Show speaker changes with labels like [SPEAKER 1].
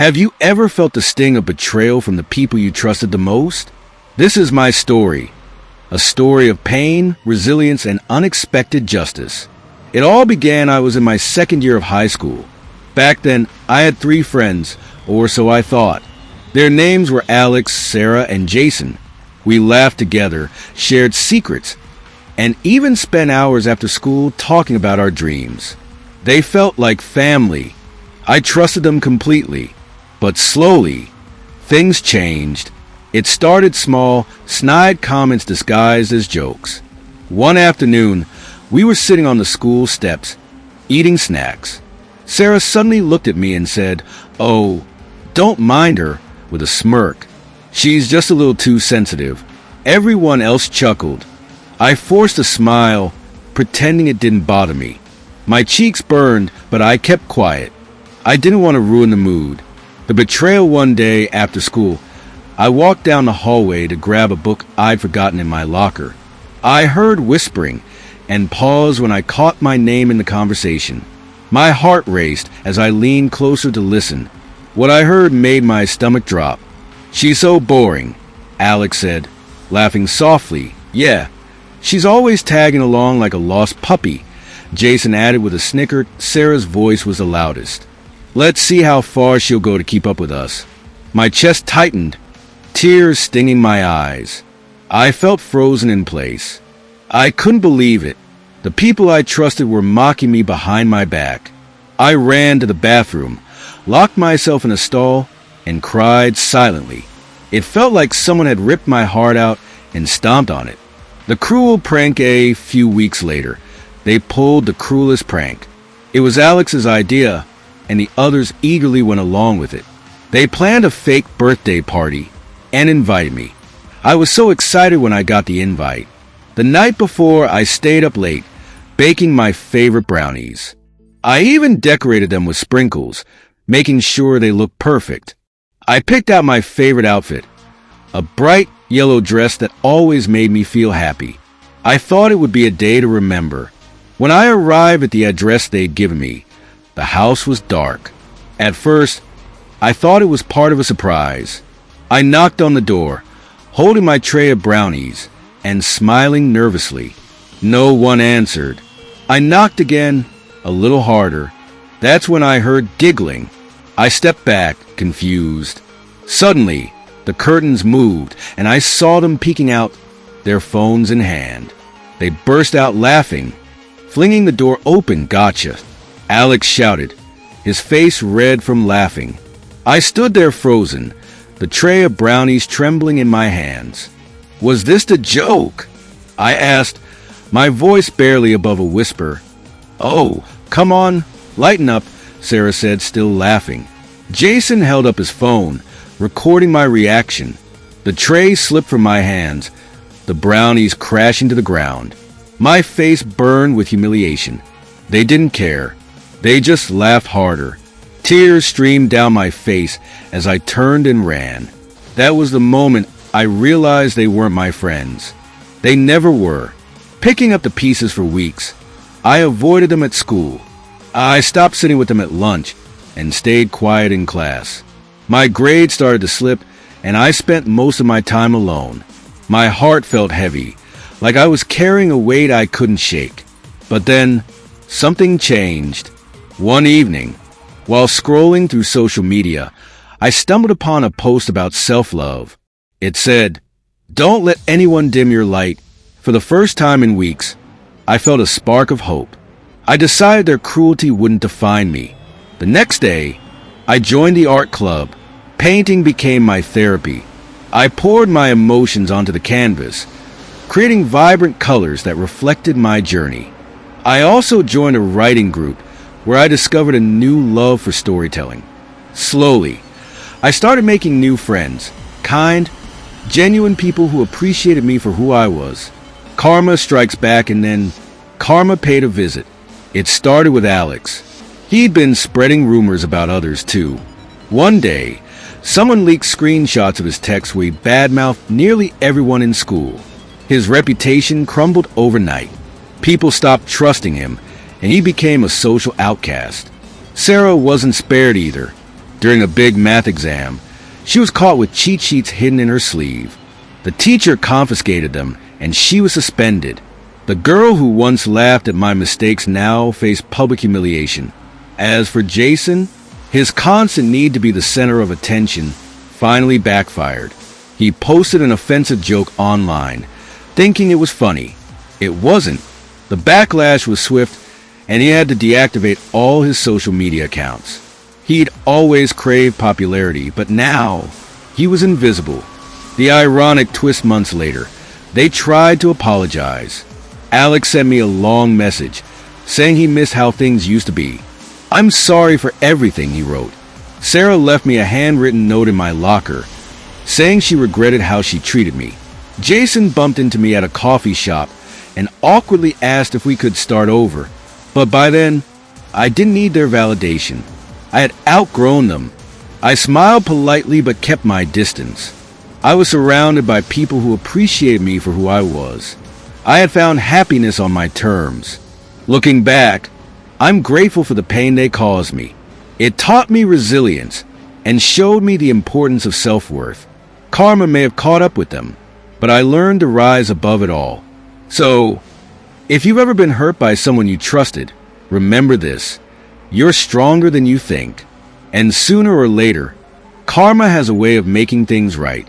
[SPEAKER 1] Have you ever felt the sting of betrayal from the people you trusted the most? This is my story. A story of pain, resilience, and unexpected justice. It all began I was in my second year of high school. Back then, I had 3 friends, or so I thought. Their names were Alex, Sarah, and Jason. We laughed together, shared secrets, and even spent hours after school talking about our dreams. They felt like family. I trusted them completely. But slowly, things changed. It started small, snide comments disguised as jokes. One afternoon, we were sitting on the school steps, eating snacks. Sarah suddenly looked at me and said, "Oh, don't mind her," with a smirk. "She's just a little too sensitive." Everyone else chuckled. I forced a smile, pretending it didn't bother me. My cheeks burned, but I kept quiet. I didn't want to ruin the mood. The betrayal one day after school, I walked down the hallway to grab a book I'd forgotten in my locker. I heard whispering and paused when I caught my name in the conversation. My heart raced as I leaned closer to listen. What I heard made my stomach drop. "She's so boring," Alex said, laughing softly. "Yeah, she's always tagging along like a lost puppy," Jason added with a snicker. Sarah's voice was the loudest. "Let's see how far she'll go to keep up with us." My chest tightened, tears stinging my eyes. I felt frozen in place. I couldn't believe it. The people I trusted were mocking me behind my back. I ran to the bathroom, locked myself in a stall, and cried silently. It felt like someone had ripped my heart out and stomped on it. The cruel prank. A few weeks later, they pulled the cruelest prank. It was Alex's idea, and the others eagerly went along with it. They planned a fake birthday party and invited me. I was so excited when I got the invite. The night before, I stayed up late, baking my favorite brownies. I even decorated them with sprinkles, making sure they looked perfect. I picked out my favorite outfit, a bright yellow dress that always made me feel happy. I thought it would be a day to remember. When I arrived at the address they'd given me, the house was dark. At first, I thought it was part of a surprise. I knocked on the door, holding my tray of brownies, and smiling nervously. No one answered. I knocked again, a little harder. That's when I heard giggling. I stepped back, confused. Suddenly, the curtains moved, and I saw them peeking out, their phones in hand. They burst out laughing, flinging the door open. "Gotcha," Alex shouted, his face red from laughing. I stood there frozen, the tray of brownies trembling in my hands. "Was this the joke?" I asked, my voice barely above a whisper. "Oh, come on, lighten up," Sarah said, still laughing. Jason held up his phone, recording my reaction. The tray slipped from my hands, the brownies crashing to the ground. My face burned with humiliation. They didn't care. They just laughed harder. Tears streamed down my face as I turned and ran. That was the moment I realized they weren't my friends. They never were. Picking up the pieces for weeks, I avoided them at school. I stopped sitting with them at lunch and stayed quiet in class. My grades started to slip, and I spent most of my time alone. My heart felt heavy, like I was carrying a weight I couldn't shake. But then, something changed. One evening, while scrolling through social media, I stumbled upon a post about self-love. It said, "Don't let anyone dim your light." For the first time in weeks, I felt a spark of hope. I decided their cruelty wouldn't define me. The next day, I joined the art club. Painting became my therapy. I poured my emotions onto the canvas, creating vibrant colors that reflected my journey. I also joined a writing group where I discovered a new love for storytelling. Slowly, I started making new friends, kind, genuine people who appreciated me for who I was. Karma strikes back, and then karma paid a visit. It started with Alex. He'd been spreading rumors about others too. One day, someone leaked screenshots of his text where he badmouthed nearly everyone in school. His reputation crumbled overnight. People stopped trusting him, and he became a social outcast. Sarah wasn't spared either. during a big math exam. She was caught with cheat sheets hidden in her sleeve. The teacher confiscated them, and she was suspended. The girl who once laughed at my mistakes now faced public humiliation. As for Jason, his constant need to be the center of attention finally backfired. He posted an offensive joke online, thinking it was funny. It wasn't. The backlash was swift, and he had to deactivate all his social media accounts. He'd always craved popularity, but now he was invisible. The ironic twist months later, they tried to apologize. Alex sent me a long message, saying he missed how things used to be. "I'm sorry for everything," he wrote. Sarah left me a handwritten note in my locker, saying she regretted how she treated me. Jason bumped into me at a coffee shop and awkwardly asked if we could start over, but by then, I didn't need their validation. I had outgrown them. I smiled politely but kept my distance. I was surrounded by people who appreciated me for who I was. I had found happiness on my terms. Looking back, I'm grateful for the pain they caused me. It taught me resilience and showed me the importance of self-worth. Karma may have caught up with them, but I learned to rise above it all. So, if you've ever been hurt by someone you trusted, remember this: you're stronger than you think. And sooner or later, karma has a way of making things right.